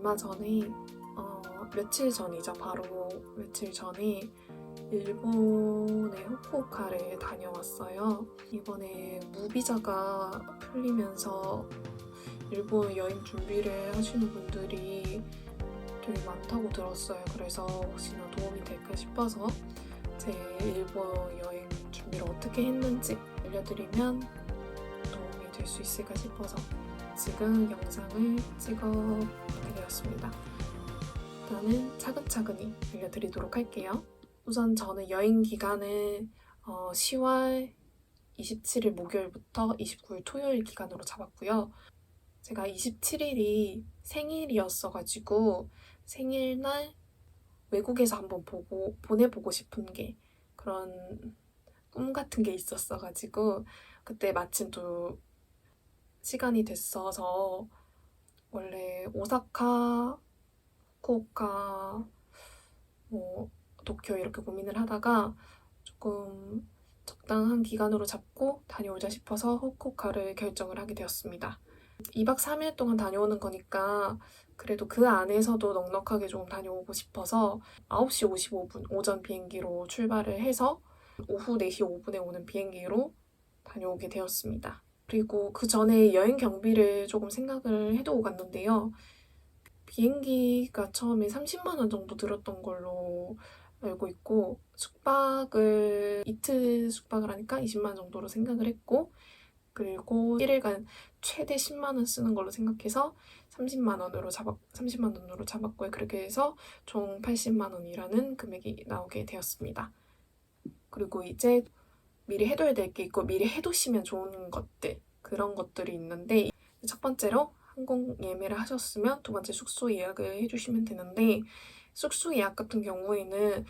얼마 전에 며칠 전이죠. 바로 며칠 전에 일본의 후쿠오카를 다녀왔어요. 이번에 무비자가 풀리면서 일본 여행 준비를 하시는 분들이 되게 많다고 들었어요. 그래서 혹시나 도움이 될까 싶어서 제 일본 여행 준비를 어떻게 했는지 알려드리면 도움이 될 수 있을까 싶어서 지금 영상을 찍어보게 되었습니다. 일단은 차근차근히 알려드리도록 할게요. 우선 저는 여행 기간을 10월 27일 목요일부터 29일 토요일 기간으로 잡았고요. 제가 27일이 생일이었어가지고 생일날 외국에서 한번 보내보고 싶은 게 그런 꿈 같은 게 있었어가지고 그때 마침 또 시간이 됐어서 원래 오사카, 후쿠오카, 도쿄 이렇게 고민을 하다가 조금 적당한 기간으로 잡고 다녀오자 싶어서 후쿠오카를 결정을 하게 되었습니다. 2박 3일 동안 다녀오는 거니까 그래도 그 안에서도 넉넉하게 좀 다녀오고 싶어서 9시 55분 오전 비행기로 출발을 해서 오후 4시 5분에 오는 비행기로 다녀오게 되었습니다. 그리고 그 전에 여행 경비를 조금 생각을 해두고 갔는데요. 비행기가 처음에 30만 원 정도 들었던 걸로 알고 있고 이틀 숙박을 하니까 20만 원 정도로 생각을 했고 그리고 1일간 최대 10만 원 쓰는 걸로 생각해서 30만 원으로 잡았고요. 그렇게 해서 총 80만 원이라는 금액이 나오게 되었습니다. 그리고 이제 미리 해둬야 될 게 있고 미리 해두시면 좋은 것들 그런 것들이 있는데 첫 번째로 항공 예매를 하셨으면 두 번째 숙소 예약을 해주시면 되는데 숙소 예약 같은 경우에는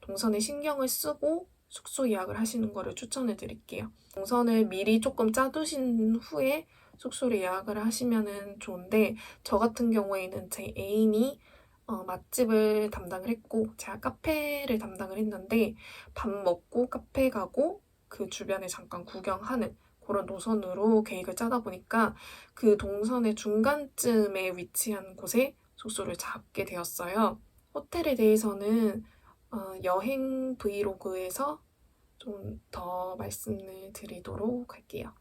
동선에 신경을 쓰고 숙소 예약을 하시는 거를 추천해 드릴게요. 동선을 미리 조금 짜두신 후에 숙소를 예약을 하시면 좋은데 저 같은 경우에는 제 애인이 맛집을 담당을 했고 제가 카페를 담당을 했는데 밥 먹고 카페 가고 그 주변에 잠깐 구경하는 그런 노선으로 계획을 짜다 보니까 그 동선의 중간쯤에 위치한 곳에 숙소를 잡게 되었어요. 호텔에 대해서는 여행 브이로그에서 좀 더 말씀을 드리도록 할게요.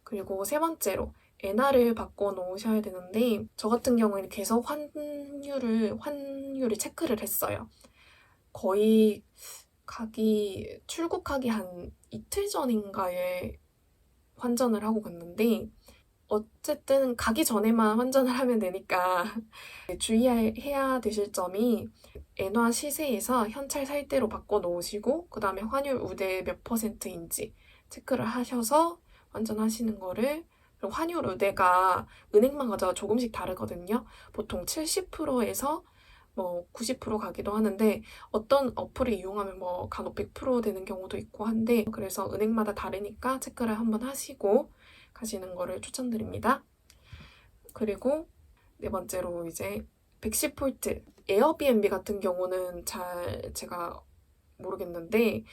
그리고 세 번째로 엔화를 바꿔 놓으셔야 되는데 저 같은 경우에는 계속 환율을 체크를 했어요. 거의 출국하기 한 이틀 전인가에 환전을 하고 갔는데 어쨌든 가기 전에만 환전을 하면 되니까 주의해야 되실 점이 엔화 시세에서 현찰 살 때로 바꿔 놓으시고 그 다음에 환율 우대 몇 %인지 체크를 하셔서 환전하시는 거를 그리고 환율 우대가 은행마다 조금씩 다르거든요. 보통 70%에서 90% 가기도 하는데 어떤 어플을 이용하면 간혹 100% 되는 경우도 있고 한데 그래서 은행마다 다르니까 체크를 한번 하시고 가시는 거를 추천드립니다. 그리고 네 번째로 이제 110폴트 에어비앤비 같은 경우는 잘 제가 모르겠는데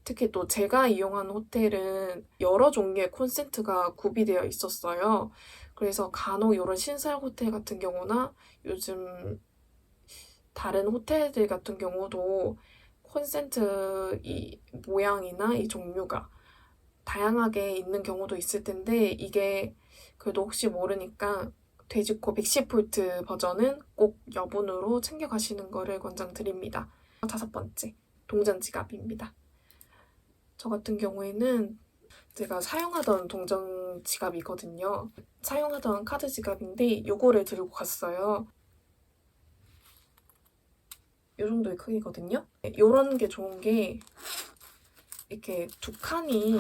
특히 또 제가 이용한 호텔은 여러 종류의 콘센트가 구비되어 있었어요. 그래서 간혹 이런 신설 호텔 같은 경우나 요즘 다른 호텔들 같은 경우도 콘센트 이 모양이나 이 종류가 다양하게 있는 경우도 있을 텐데 이게 그래도 혹시 모르니까 돼지코 110V 버전은 꼭 여분으로 챙겨가시는 거를 권장드립니다. 다섯 번째, 동전 지갑입니다. 저 같은 경우에는 제가 사용하던 동전 지갑이거든요. 사용하던 카드 지갑인데 이거를 들고 갔어요. 이 정도의 크기거든요. 이런 게 좋은 게 이렇게 두 칸이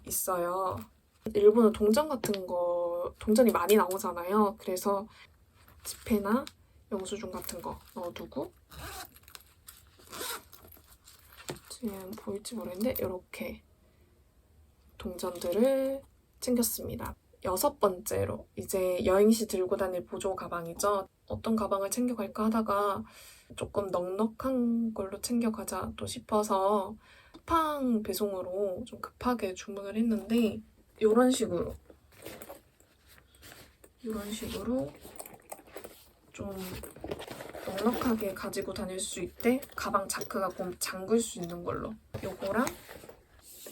있어요. 일본은 동전이 많이 나오잖아요. 그래서 지폐나 영수증 같은 거 넣어두고 지금 보일지 모르겠는데 이렇게 동전들을 챙겼습니다. 여섯 번째로 이제 여행시 들고 다닐 보조 가방이죠. 어떤 가방을 챙겨갈까 하다가 조금 넉넉한 걸로 챙겨가자 또 싶어서 쿠팡 배송으로 좀 급하게 주문을 했는데 이런 식으로 이런 식으로 좀 넉넉하게 가지고 다닐 수 있게 가방 자크가 좀 잠글 수 있는 걸로 요거랑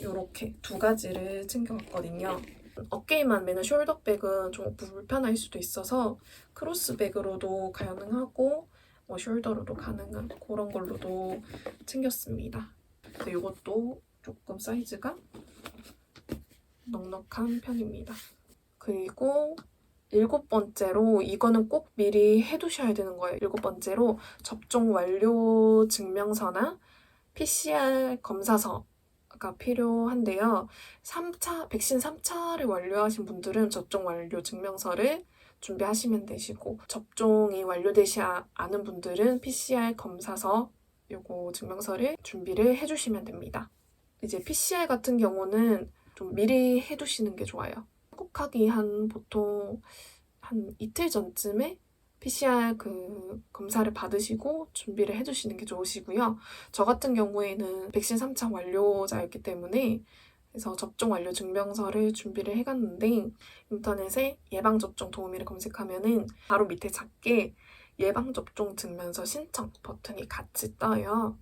요렇게 두 가지를 챙겨갔거든요. 어깨에만 매는 숄더백은 좀 불편할 수도 있어서 크로스백으로도 가능하고 뭐 숄더로도 가능한 그런 걸로도 챙겼습니다. 그래서 이것도 조금 사이즈가 넉넉한 편입니다. 그리고 7번째로 이거는 꼭 미리 해두셔야 되는 거예요. 7번째로 접종 완료 증명서나 PCR 검사서가 필요한데요. 백신 3차를 완료하신 분들은 접종 완료 증명서를 준비하시면 되시고 접종이 완료되지 않은 분들은 PCR 검사서 요거 증명서를 준비를 해주시면 됩니다. 이제 PCR 같은 경우는 좀 미리 해두시는 게 좋아요. 출국하기 보통 한 이틀 전쯤에 PCR 검사를 받으시고 준비를 해주시는 게 좋으시고요. 저 같은 경우에는 백신 3차 완료자였기 때문에 그래서 접종 완료 증명서를 준비를 해갔는데 인터넷에 예방접종 도우미를 검색하면은 바로 밑에 작게 예방접종 증명서 신청 버튼이 같이 떠요.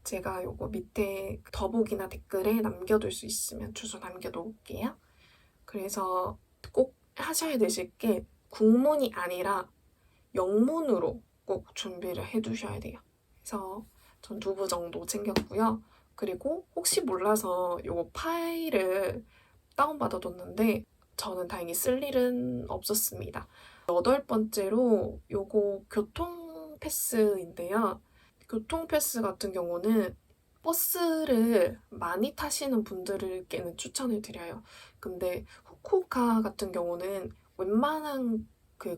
제가 요거 밑에 더보기나 댓글에 남겨둘 수 있으면 주소 남겨놓을게요. 그래서 꼭 하셔야 되실 게 국문이 아니라 영문으로 꼭 준비를 해두셔야 돼요. 그래서 전 2부 정도 챙겼고요. 그리고 혹시 몰라서 요거 파일을 다운받아뒀는데 저는 다행히 쓸 일은 없었습니다. 8번째로 요거 교통 패스인데요. 교통 패스 같은 경우는 버스를 많이 타시는 분들께는 추천을 드려요. 근데 후쿠오카 같은 경우는 웬만한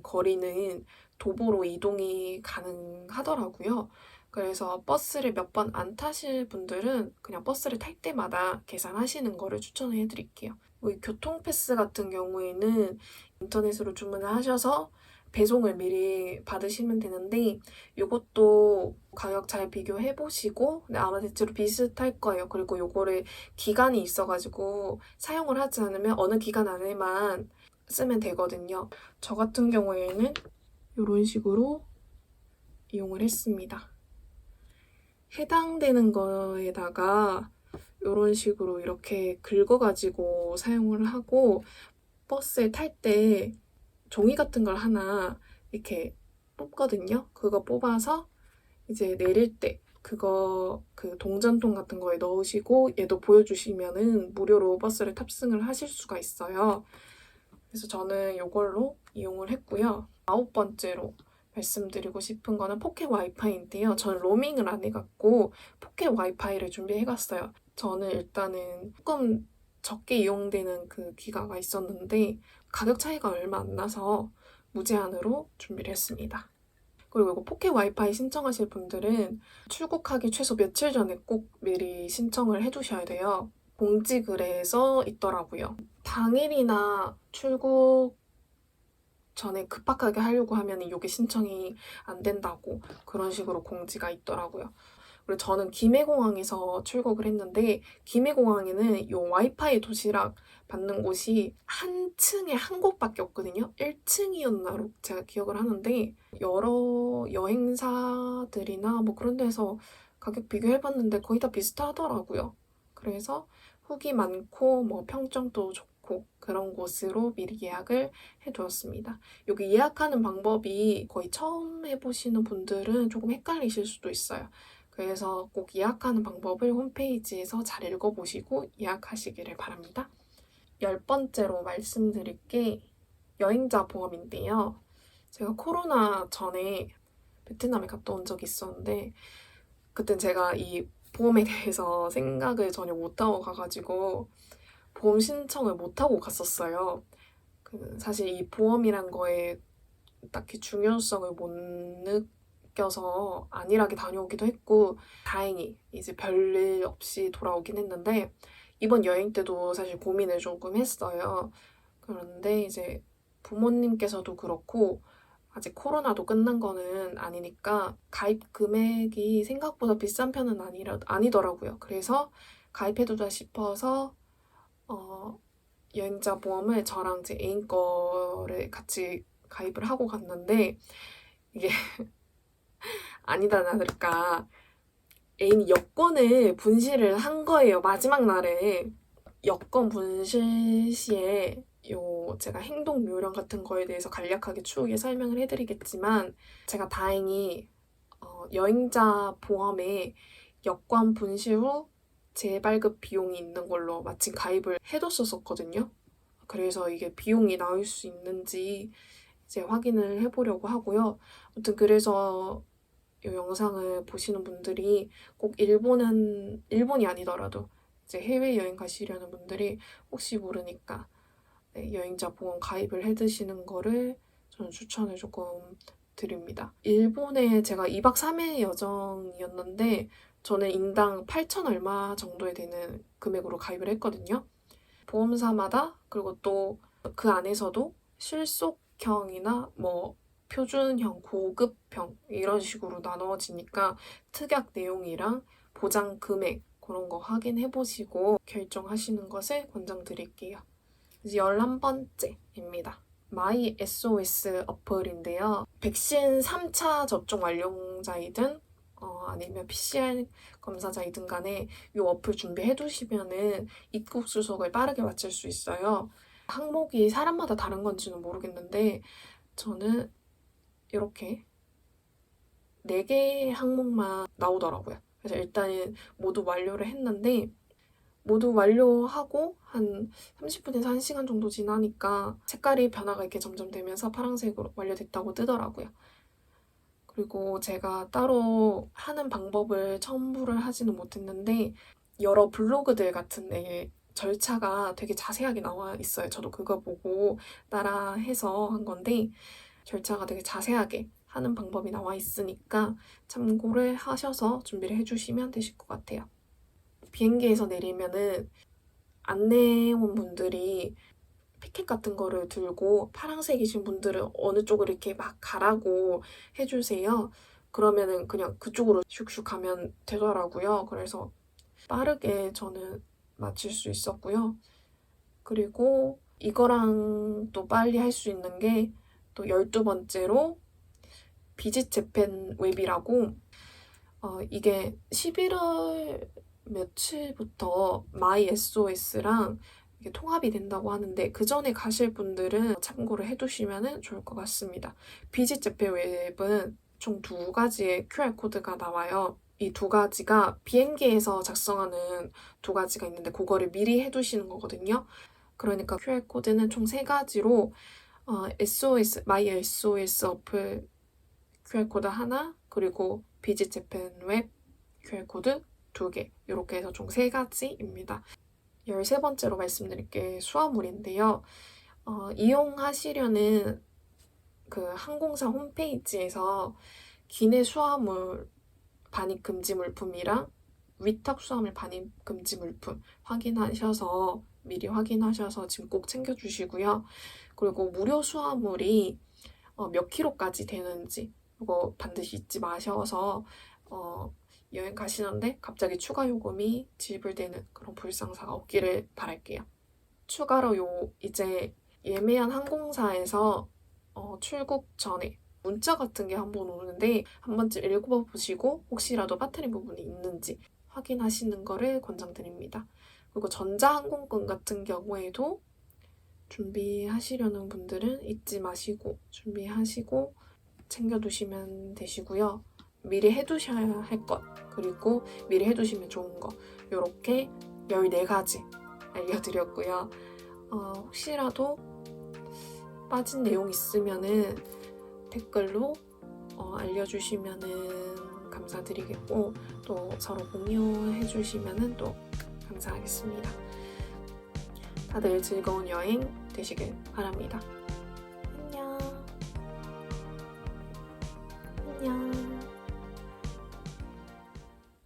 거리는 도보로 이동이 가능하더라고요. 그래서 버스를 몇 번 안 타실 분들은 그냥 버스를 탈 때마다 계산하시는 거를 추천을 해드릴게요. 교통 패스 같은 경우에는 인터넷으로 주문을 하셔서 배송을 미리 받으시면 되는데 이것도 가격 잘 비교해 보시고 아마 대체로 비슷할 거예요. 그리고 요거를 기간이 있어가지고 사용을 하지 않으면 어느 기간 안에만 쓰면 되거든요. 저 같은 경우에는 이런 식으로 이용을 했습니다. 해당되는 거에다가 이런 식으로 이렇게 긁어가지고 사용을 하고 버스에 탈 때 종이 같은 걸 하나 이렇게 뽑거든요. 그거 뽑아서 이제 내릴 때 그거 동전통 같은 거에 넣으시고 얘도 보여주시면은 무료로 버스를 탑승을 하실 수가 있어요. 그래서 저는 이걸로 이용을 했고요. 9번째로 말씀드리고 싶은 거는 포켓 와이파이인데요. 저는 로밍을 안 해갖고 포켓 와이파이를 준비해갔어요. 저는 일단은 조금 적게 이용되는 기가가 있었는데 가격 차이가 얼마 안 나서 무제한으로 준비를 했습니다. 그리고 이거 포켓 와이파이 신청하실 분들은 출국하기 최소 며칠 전에 꼭 미리 신청을 해두셔야 돼요. 공지글에 써 있더라고요. 당일이나 출국 전에 급박하게 하려고 하면 이게 신청이 안 된다고 그런 식으로 공지가 있더라고요. 그리고 저는 김해공항에서 출국을 했는데 김해공항에는 이 와이파이 도시락 받는 곳이 한 층에 한 곳밖에 없거든요. 1층이었나로 제가 기억을 하는데 여러 여행사들이나 뭐 그런 데서 가격 비교해봤는데 거의 다 비슷하더라고요. 그래서 후기 많고 뭐 평점도 좋고 그런 곳으로 미리 예약을 해두었습니다. 여기 예약하는 방법이 거의 처음 해보시는 분들은 조금 헷갈리실 수도 있어요. 그래서 꼭 예약하는 방법을 홈페이지에서 잘 읽어보시고 예약하시기를 바랍니다. 10번째로 말씀드릴 게 여행자 보험인데요. 제가 코로나 전에 베트남에 갔다 온 적이 있었는데 그땐 제가 이 보험에 대해서 생각을 전혀 못하고 가가지고 보험 신청을 못하고 갔었어요. 사실 이 보험이란 거에 딱히 중요성을 못 느껴서 안일하게 다녀오기도 했고 다행히 이제 별일 없이 돌아오긴 했는데 이번 여행 때도 사실 고민을 조금 했어요. 그런데 이제 부모님께서도 그렇고 아직 코로나도 끝난 거는 아니니까 가입 금액이 생각보다 비싼 편은 아니더라고요. 그래서 가입해두자 싶어서 여행자 보험을 저랑 제 애인 거를 같이 가입을 하고 갔는데 이게 아니다 나들까 애인이 여권을 분실을 한 거예요. 마지막 날에. 여권 분실 시에 제가 행동 요령 같은 거에 대해서 간략하게 추후에 설명을 해드리겠지만 제가 다행히 여행자 보험에 여권 분실 후 재발급 비용이 있는 걸로 마침 가입을 해뒀었거든요. 그래서 이게 비용이 나올 수 있는지 이제 확인을 해보려고 하고요. 아무튼 그래서 이 영상을 보시는 분들이 꼭 일본이 아니더라도 이제 해외여행 가시려는 분들이 혹시 모르니까 네, 여행자 보험 가입을 해두시는 거를 저는 추천을 조금 드립니다. 일본에 제가 2박 3일 여정이었는데 저는 인당 8천 얼마 정도에 되는 금액으로 가입을 했거든요. 보험사마다 그리고 또 그 안에서도 실속형이나 뭐 표준형, 고급형 이런 식으로 나눠지니까 특약 내용이랑 보장 금액 그런 거 확인해 보시고 결정하시는 것을 권장드릴게요. 이제 11번째입니다. 마이 SOS 어플인데요. 백신 3차 접종 완료자이든 아니면 PCR 검사자이든 간에 이 어플 준비해 두시면은 입국 수속을 빠르게 마칠 수 있어요. 항목이 사람마다 다른 건지는 모르겠는데 저는 이렇게 4개의 항목만 나오더라고요. 그래서 일단은 모두 완료를 했는데 모두 완료하고 한 30분에서 1시간 정도 지나니까 색깔이 변화가 이렇게 점점 되면서 파란색으로 완료됐다고 뜨더라고요. 그리고 제가 따로 하는 방법을 첨부를 하지는 못했는데 여러 블로그들 같은 데 절차가 되게 자세하게 나와 있어요. 저도 그거 보고 따라해서 한 건데 절차가 되게 자세하게 하는 방법이 나와 있으니까 참고를 하셔서 준비를 해주시면 되실 것 같아요. 비행기에서 내리면은 안내원 분들이 패켓 같은 거를 들고 파란색이신 분들은 어느 쪽으로 이렇게 막 가라고 해주세요. 그러면은 그냥 그쪽으로 슉슉 가면 되더라고요. 그래서 빠르게 저는 마칠 수 있었고요. 그리고 이거랑 또 빨리 할 수 있는 게 또 12번째로 비짓 재팬 웹이라고 이게 11월 며칠부터 마이 SOS랑 이게 통합이 된다고 하는데 그 전에 가실 분들은 참고를 해두시면 좋을 것 같습니다. 비짓 재팬 웹은 총 2가지의 QR코드가 나와요. 이 2가지가 비행기에서 작성하는 2가지가 있는데 그거를 미리 해두시는 거거든요. 그러니까 QR코드는 총 3가지로 SOS, 마이 SOS 어플 QR코드 하나, 그리고 비짓 재팬 웹 QR코드 2개 이렇게 해서 총 3가지입니다. 13번째로 말씀드릴 게 수화물인데요. 이용하시려는 그 항공사 홈페이지에서 기내 수화물 반입 금지 물품이랑 위탁 수화물 반입 금지 물품 미리 확인하셔서 지금 꼭 챙겨주시고요. 그리고 무료 수화물이 몇 킬로까지 되는지 이거 반드시 잊지 마셔서 여행 가시는데 갑자기 추가 요금이 지불되는 그런 불상사가 없기를 바랄게요. 추가로 이제 예매한 항공사에서 출국 전에 문자 같은 게 한 번 오는데 한 번쯤 읽어보시고 혹시라도 빠뜨린 부분이 있는지 확인하시는 거를 권장드립니다. 그리고 전자항공권 같은 경우에도 준비하시려는 분들은 잊지 마시고 준비하시고 챙겨두시면 되시고요. 미리 해두셔야 할 것, 그리고 미리 해두시면 좋은 거 이렇게 14가지 알려드렸고요. 혹시라도 빠진 내용 있으면은 댓글로 알려주시면은 감사드리겠고 또 서로 공유해주시면은 또 감사하겠습니다. 다들 즐거운 여행 되시길 바랍니다. 안녕.